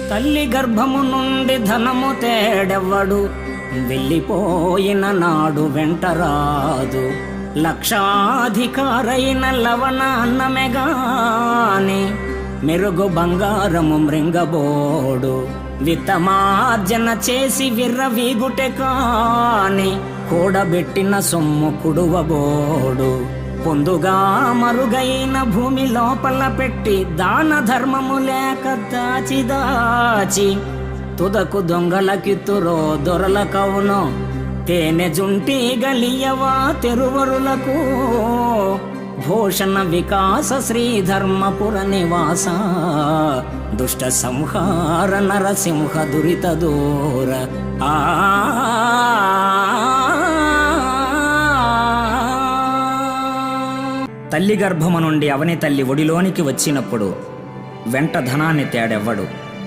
తల్లి గర్భము నుండి ధనము తేడెవ్వడు, వెళ్ళిపోయిన నాడు వెంటరాదు. లక్షాధికారైన లవణ అన్నమెగాని, మెరుగు బంగారము మృంగబోడు. విత్తమార్జన చేసి విర్రవీగుటె కాని, కూడబెట్టిన సొమ్ము కుడువబోడు. పొందుగా మరుగైన భూమి లోపల పెట్టి, దాన ధర్మము లేక దాచి దాచి, తుదకు దొంగలకిత్తురో దొరల కవును. తేనె జుంటి గలియవా తెరువరులకు, భూషణ వికాస శ్రీధర్మపుర నివాస. దుష్ట సంహార నరసింహ దురిత దూర. తల్లి గర్భము నుండి అవని తల్లి ఒడిలోనికి వచ్చినప్పుడు వెంట ధనాన్ని తేడెవ్వడు.